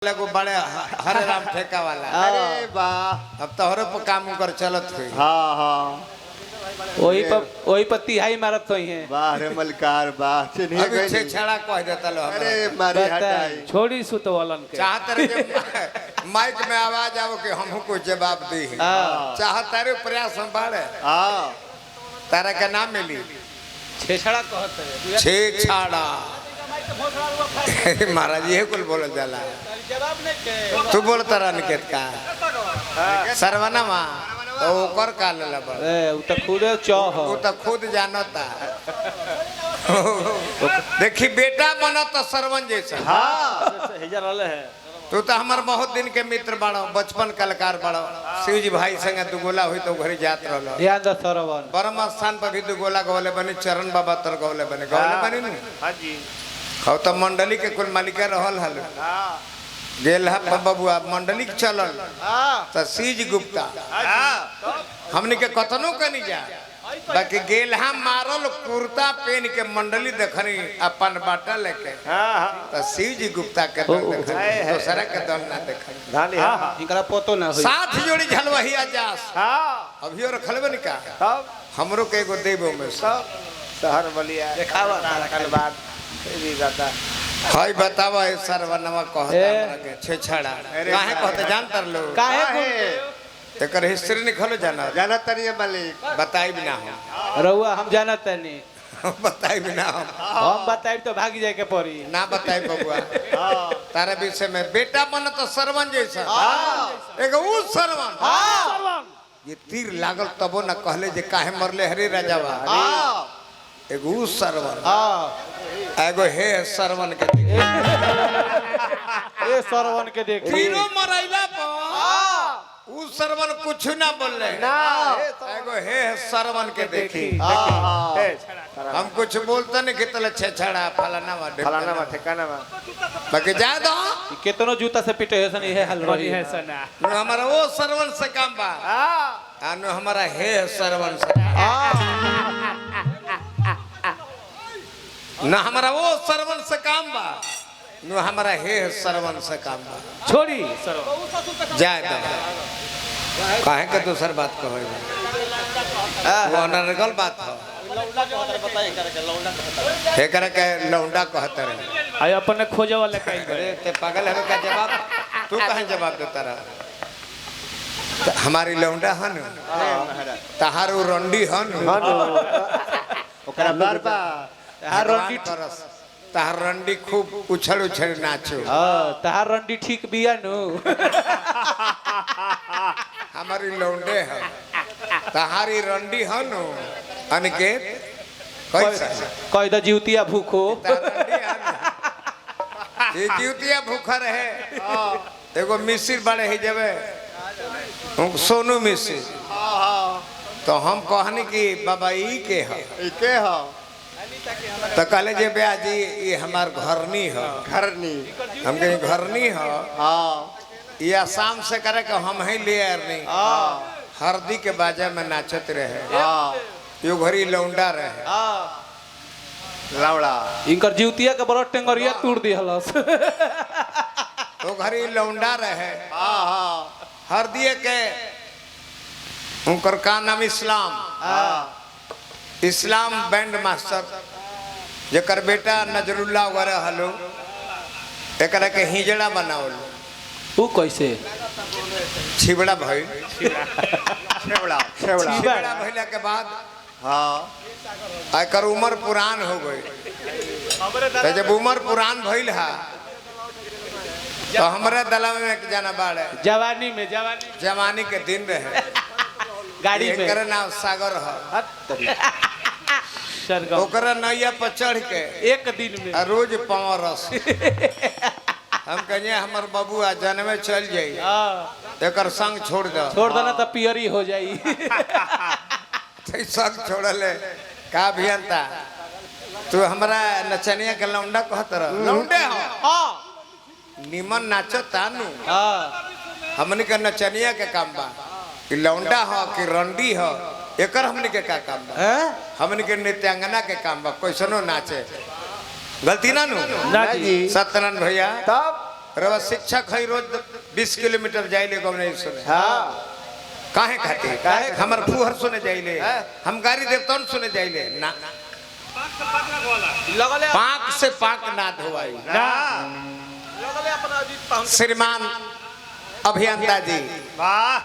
लगो बड़े हरे राम ठेका वाला। अरे वाह, अब तोहरे पर काम कर चलत हुई। हाँ हाँ, वही पर तिहाई मारत तो है। वाह रे मलकार वाह, चिन्हिए अभी गई छे नहीं। छड़ा कह देता लो। अरे मारी हटाई, छोड़ी सुत वालन के चाहते रहे जे माइक में आवाज आओ कि हमहू को जवाब दी। चाहते रहे प्रयास हम बाड़े हाँ तारा के नाम मिली छेछड़ा कहत है। छे छाड़ा महाराज ये कुल बोल जाला। जवाब नहीं के तू बोलता रहा निकेत का सरवनमा तो ओकर का लेला बड़ ए उ त खुदे चह वो तो खुद जानता। देखी बेटा बना तो सरवन जैसा। हाँ, हेजर वाले है। तू तो हमार बहुत दिन के मित्र बाड़ो, बचपन कलाकार बाड़ो। शिव जी भाई संगे दुगोला हुई तो घरी जात रहलो। ध्यान द सरवन परम स्थान पर भी दुगोला गवले बनी, चरण बाबा तर गवले बनी नु। हाँ जी, खाओ तो मंडली के कुल मालिका रहल हल हाँ गेल है बबुआ मंडली के चलल तो सीज गुप्ता हमने के कतनो कनी जा बाकी गेल हम मारल कुर्ता पहन के मंडली देखनी अपन बाटा लेके तो शिव जी गुप्ता के दल देखनी, दूसरा के दल ना देखनी। धानी हाँ इनकरा पतो ना होई। साथ जोड़ी झलवहिया जास हाँ, अभी और खलबन का तब हमरो के एगो देबो में सब शहर बलिया देखावा कल बाद भी गाता। हाय बतावा ए सरवनवा कहता हमरा के छेछड़ा काहे कहते जानतर लो काहे एकर हिस्ट्री निकलो जाना जाना तनिए मालिक, बताई भी ना हम रहुआ हम जानत नहीं। बताई भी ना हम बताई तो भाग जाए के पड़ी। ना बताई बबुआ तारा विषय में बेटा बन तो सरवन जैसा एगो उ सरवन ये तीर लागल तबो ना कहले जे काहे मरले हरे राजावा एगो उ सरवन एगो हे सरवन के ए सरवन के देख तीनों मरैला पर उ सरवन कुछ ना बोलले ना एगो हे सरवन के देखी हाँ, हम कुछ बोलते नहीं कि तले छेछड़ा फलाना फलाना मा ठिकाना मा बाकी जा दो कितनो जूता से पिटे है सन ये हल रही है सना। नु हमारा वो सरवन से काम बा नु हमारा हे सरवन से न हमारा वो सरवन से काम बा नु हमारा हे सरवन से काम बा। छोड़ी सरवन जाए दो काहे के दूसर बात कहो वो अनर्गल बात हो हे करे के लौंडा कहते रहे आय अपन खोजे वाले काई अरे ते पागल है का जवाब तू कहां जवाब देता रहा हमारी लौंडा हन तहारू रंडी हन ओकरा बार बा तहार रंडी तरस तहार रंडी खूब उछल उछल नाचो तहार रंडी ठीक बिया नु हमारी लौंडे है तहारी रंडी हन अनिकेत कैसा कह द जीवतिया भूखो ये जीवतिया भूखा रहे एगो मिसिर बड़े ही जबे सोनू मिसिर तो हम कहनी कि बाबा ई के है के हो तो कहले जे ब्याह जी ये हमार घरनी है घरनी, हम कहीं घरनी है हाँ ये आसाम से करे कि हम ही ले आर नहीं हरदी के बाजा में नाचत रहे हाँ, यो घरी लौंडा रहे लवड़ा इनकर जीवतिया के बड़ा टेंगरिया तोड़ दिहलस। तो घरी लौंडा रहे हाँ हाँ हरदिए के उनकर का नाम इस्लाम इस्लाम बैंड मास्टर जकर बेटा नजरुल्ला वगैरह हलो एकरा के हिजड़ा बनावल ऊ कैसे छिबड़ा भइल छेवड़ा छेवड़ा छिबड़ा भइला के बाद हाँ एकर उम्र पुरान हो गई तो जब उम्र पुरान भइल है तो हमारे दला में एक जना बाड़े जवानी में जवानी के दिन रहे गाड़ी में एकर नाम सागर है सरगम ओकरा नैया पर चढ़ के एक दिन में आ रोज पावरस हम कहिए हमर बबुआ जन्मे चल जाई एकर संग छोड़ दो छोड़ देना तो पियरी हो जाई। संग छोड़ले का अभियंता तू हमरा नचनिया के लौंडा कहत रह लौंडे हो निमन नाचो तानू हमनी के नचनिया के काम बा कि लौंडा हो कि रंडी हो एकर हमनी के का काम बा हमनी के नृत्यांगना के काम बा कैसनो नाचे गलती ना नु ना जी सत्यनारायण भैया तब रवा शिक्षक है रोज 20 किलोमीटर जाइले गम नहीं सुने हाँ काहे खातिर हमर फुहर सुने जाइले हम गाड़ी देवतन सुने जाइले ना पाक से पाक ना धोवाई श्रीमान अभियंता जी वाह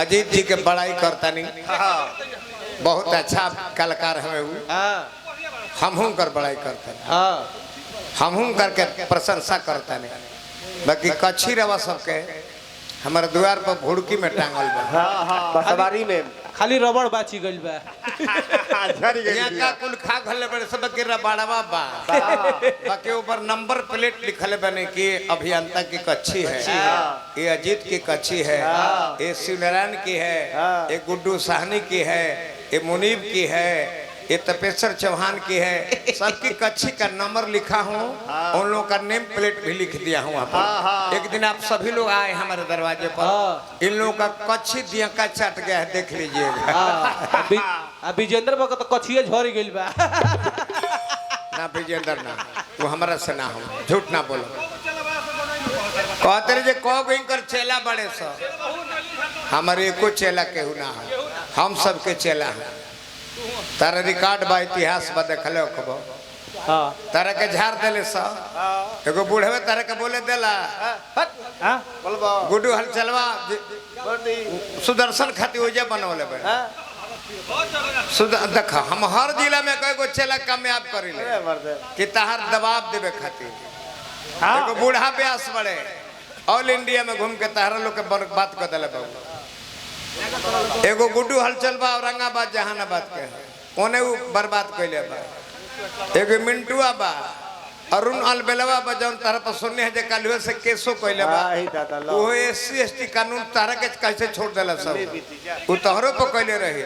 अजीत जी के बड़ाई करता नहीं बहुत अच्छा कलाकार हमें हम कर बड़ाई करता हम करके प्रशंसा करता नहीं बाकी कच्छी रवा सबके हमारे द्वार पर भुड़की में टांगल बा बसवारी में खाली रबड़ बाची गइल बा झरी गई यहाँ का कुल खा घले बड़े सब के रबाड़वा बा बाकी ऊपर नंबर प्लेट लिखले बने कि अभियंता की कच्छी है ये अजीत की कच्छी है ये शिवनारायण की है ये गुड्डू साहनी की है ये मुनीब की है ये तपेश्वर चौहान की है सबकी कच्छी का नंबर लिखा हूँ उन लोगों का नेम प्लेट भी लिख दिया हूँ वहाँ पर एक दिन आप सभी लोग आए हमारे दरवाजे पर इन लोगों का कच्छी दिया का चट गया है देख लीजिएगा विजेंद्र बाबा तो कछिए झड़ गइल बा ना विजेंद्र ना तू हमारा से ना हो झूठ ना बोलो कहते रहे जे कौ गई कर चेला बड़े सो हमारे एको चेला केहू ना है हम सबके चेला हैं तारा रिकॉर्ड बा इतिहास बा देखले खबो हां तारा के झाड़ देले सा एगो बूढ़वे तारा के बोले देला हां बोलबो गुड्डू हल चलवा सुदर्शन खाती ओजे बनवले बे देखा हम हर जिला में कई चेला कामयाब करिले कि तहार दबाव देवे खातिर एगो बूढ़ा व्यास बड़े ऑल इंडिया में घूम के तहारा लोग के बात कर देले बाबू एगो गुड्डू हलचल बा औरंगाबाद जहानाबाद के ओने उ बर्बाद कइले बा एगो मिंटुआ बा अरुण अलबेलवा बा जौन तारा तो सुनने है जे कालुए से केसो कइले बा वो एससी एसटी कानून तारा के कैसे छोड़ देला सब उ तोहरो पे कइले रही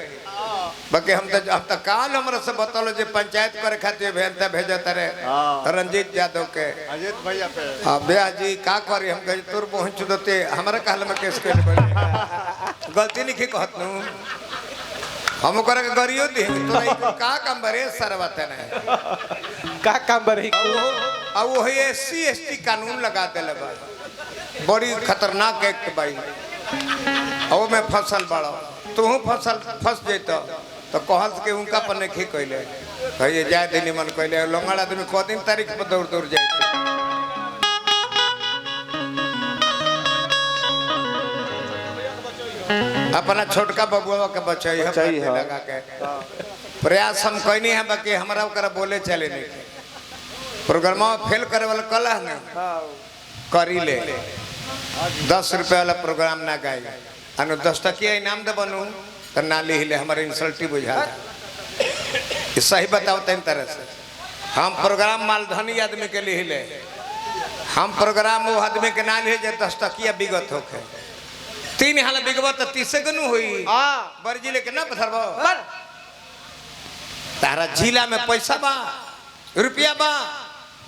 बाकी हम तो काल हमरा से बतलो जे पंचायत करे खातिर भेजता भेजत रे रंजीत यादव के अजीत भैया पे हां भैया जी का करी हम कहे तोर पहुंच दते हमरा कहल में केस कइले बड़ी गलती नहीं की कहत नु हम करे के गरियो दे तोरा का काम बरे सरवत है का काम बरही अब वो एससी एसटी कानून लगा देले बा बड़ी खतरनाक एक्ट भाई अब मैं फसल बड़ा तू फंस जैतो तो कहस के उनका पर नहीं कइले कहिए जाए दिन मन कइले लंगड़ आदमी को दिन तारीख पर दौड़ दौड़ जाए अपना छोटका बबुआ के बचाई लगा के प्रयास हम कहनी है बाकी हमारा ओकरा बोले चले नहीं प्रोग्राम फेल करे वाला कला है ना करी ले 10 रुपये वाला प्रोग्राम ना गाई अनु 10 टकिया इनाम दे बनू तो ना ली हिले हमारे इंसल्टी बुझा सही बताओ तीन तरह से हम प्रोग्राम मालधनी आदमी के लिए हिले हम प्रोग्राम वो आदमी के ना लिए 10 टकिया विगत होके 3 हाल बिगबत 30 गनु हुई बर्जी लेके ना पथरबो तारा जिला में पैसा बा रुपया बा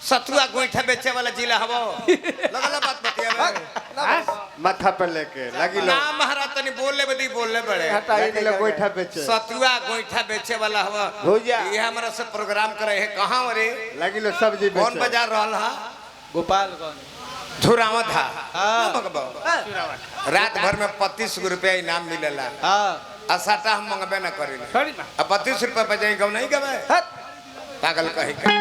सतुआ गोईठा बेचे वाला जिला हवो लगला बात बतिया माथा पे लेके लगी लो ना महाराज तनी बोले बदी बोले बड़े लगी लो गोईठा बेचे सतुआ गोईठा बेचे वाला हवा भुजिया ये हमरा से प्रोग्राम करे है कहां रे लगी लो सब्जी बेचे कौन बाजार रहल हा गोपालगंज धुरावा था हाँ। रात भर में 25 रुपया इनाम मिलेला हां असाटा हम मंगबे ना करिले छोड़ी ना अब 25 रुपया पे जाई गौ नहीं गवे पागल कही के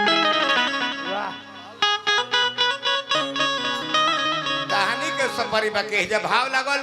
कहानी के सफरी बाकी जब भाव लागल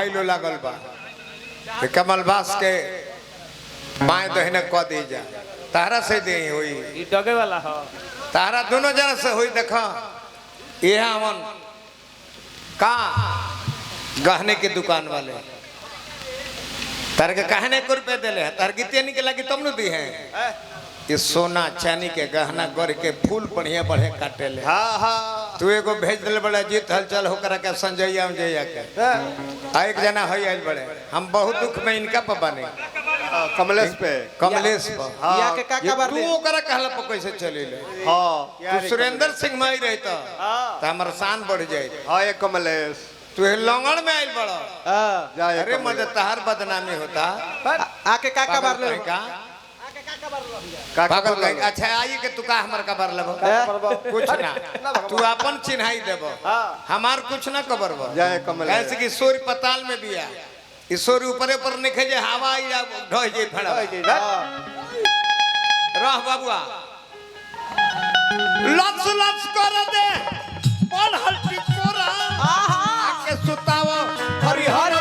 फाइलो लागल बा तो कमलबास के बाएं दहिने क दी जा तारा से दे हुई ई डगे वाला हो तारा दोनों जना से हुई देखा ये अमन का गहने की दुकान वाले तार के कहने को रुपए दिले तार गितियानी के लगी तुम दी है ये सोना चांदी के गहना गढ़ के फूल बढ़िया बढ़िया काटे ले हाँ हाँ तू एगो भेज दिले बड़ा जीत हलचल होकर के संजैया जैया के आ एक जना है आइल बड़े हम बहुत दुख में इनका पप्पा नहीं कमलेश पे कमलेश पर या के का खबर तू ले ओकरा कहला पर कैसे चले ले हाँ तू सुरेंद्र सिंह में ही रहता तो हमारा शान बढ़ जाए हाँ ये कमलेश तू लंगड़ में आइल बड़ा जाए अरे मजे तहार बदनामी होता आके का खबर ले का पागल कहीं अच्छा आई के तू का हमर खबर लेबो कुछ ना तू अपन चिन्हाई देबो हमार कुछ ना खबर बो जाए कमलेश कैसे कि सूर्य पताल में बिया ईश्वर ऊपर ऊपर निखे जे हवा आई जा ढह जे फड़ा रह बाबुआ लच लच कर दे पल हल्टी कोरा आके सुताओ हरिहर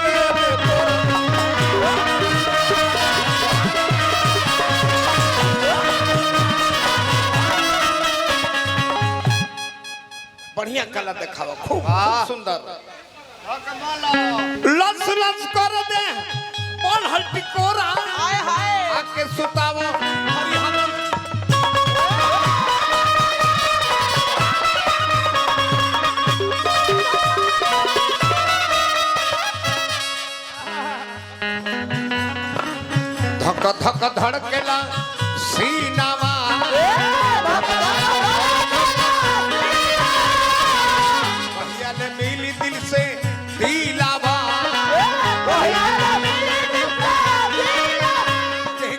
बढ़िया कला दिखावा खूब सुंदर लच लच कर दे पल हल्टी कोरा आके सुताओ हरिहर धक धक धड़केला सीनावा भैया ने मिली दिल से दिलावा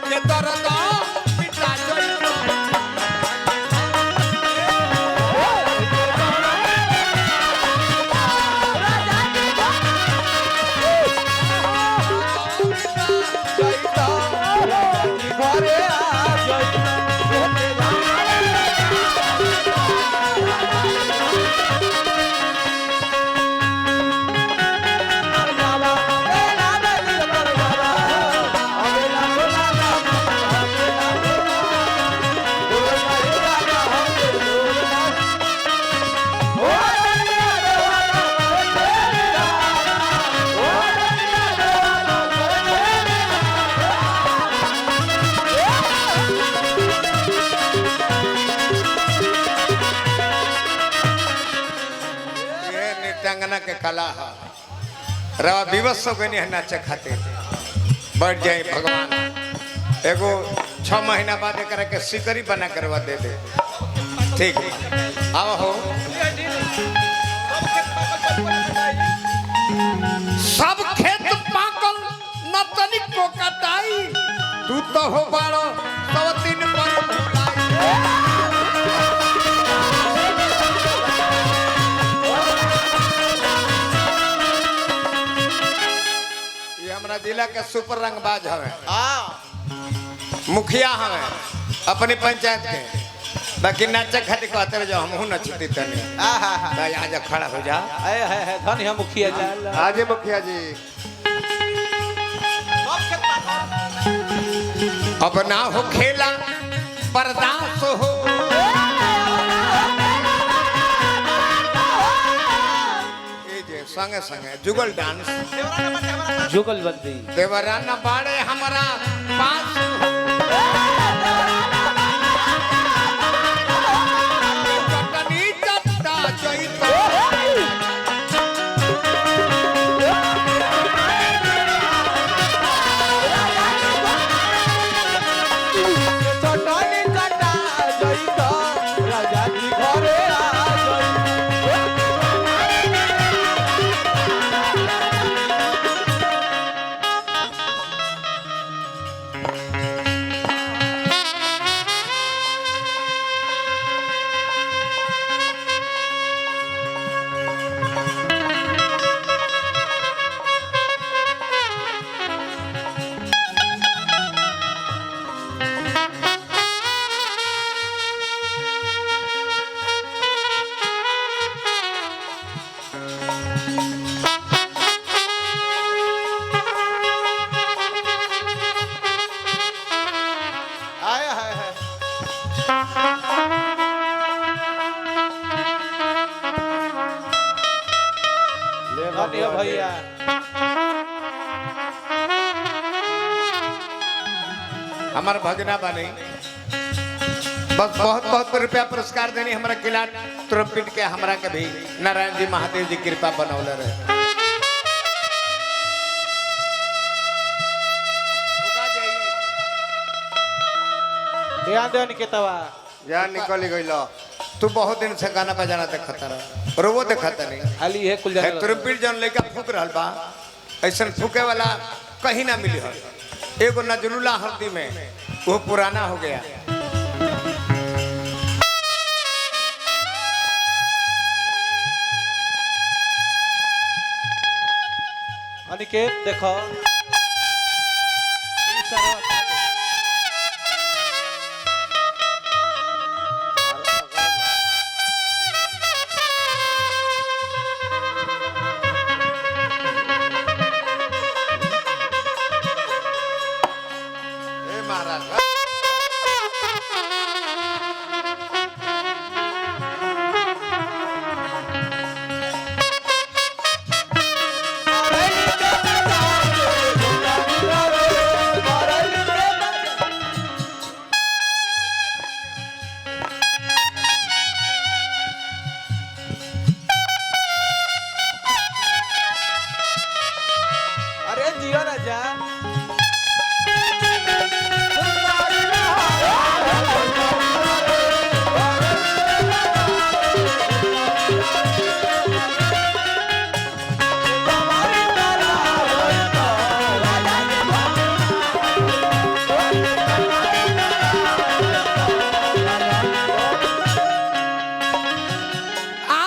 के दर्द मिटा जइतो नृत्यांगना के कला है रवा विवश हो गई है नाचे खातिर बढ़ जाए भगवान एगो 6 महीना बाद एक के सिकरी बना करवा दे दे ठीक आओ हो सब खेत पाकल न तनिक को कटाई तू तो हो बाड़ो 103 पर भुलाई हमरा जिला के सुपर रंगबाज हवे मुखिया हवे अपनी पंचायत के बाकी नाचे खातिर कहते जो हमहू नचती तनी यहाँ जा खड़ा हो जा धन है मुखिया जी आजे मुखिया जी अब ना हो खेला बर्दाश्त हो संगे संगे जुगल डांस जुगल बंदी देवराना बाड़े हमारा पास चटनी चट्टा जइतो चटनी चटा जइतो राजा जी घरे आ धन्य हो भैया। हमार भगना बने बस बहुत बहुत रुपया पुरस्कार देनी हमारा किला ट्रम्पिट के हमरा के भी नारायण जी महादेव जी कृपा बनौले रहे। ध्यान दे निकेतवा। जा निकल गइल। तू बहुत दिन से गाना बजाना देखता रह रोवो देखता नहीं खाली है कुल जाने ट्रम्पिट जौन लड़का फूक रहल बा ऐसा फूके वाला कहीं ना मिली हल। एगो नजरुल्ला हल्दी में वो पुराना हो गया। अनिकेत देखो